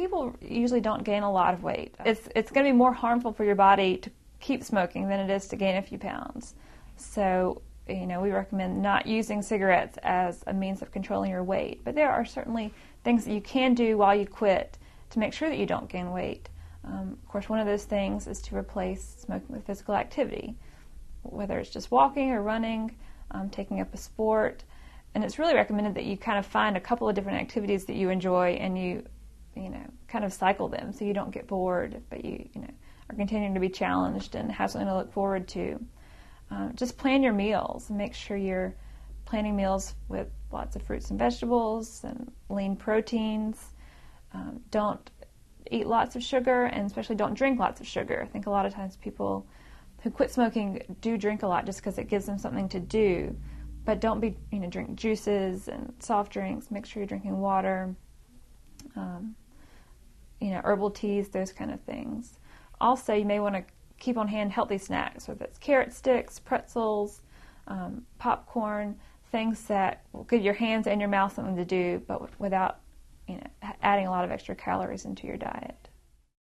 people usually don't gain a lot of weight. It's going to be more harmful for your body to keep smoking than it is to gain a few pounds. So, we recommend not using cigarettes as a means of controlling your weight. But there are certainly things that you can do while you quit to make sure that you don't gain weight. Of course, one of those things is to replace smoking with physical activity, whether it's just walking or running, taking up a sport. And it's really recommended that you kind of find a couple of different activities that you enjoy and you kind of cycle them so you don't get bored, but you are continuing to be challenged and have something to look forward to. Just plan your meals and make sure you're planning meals with lots of fruits and vegetables and lean proteins. Don't eat lots of sugar, and especially don't drink lots of sugar. I think a lot of times people who quit smoking do drink a lot just because it gives them something to do. But don't drink juices and soft drinks. Make sure you're drinking water, herbal teas, those kind of things. Also, you may want to keep on hand healthy snacks, whether it's carrot sticks, pretzels, popcorn, things that will give your hands and your mouth something to do, but without adding a lot of extra calories into your diet.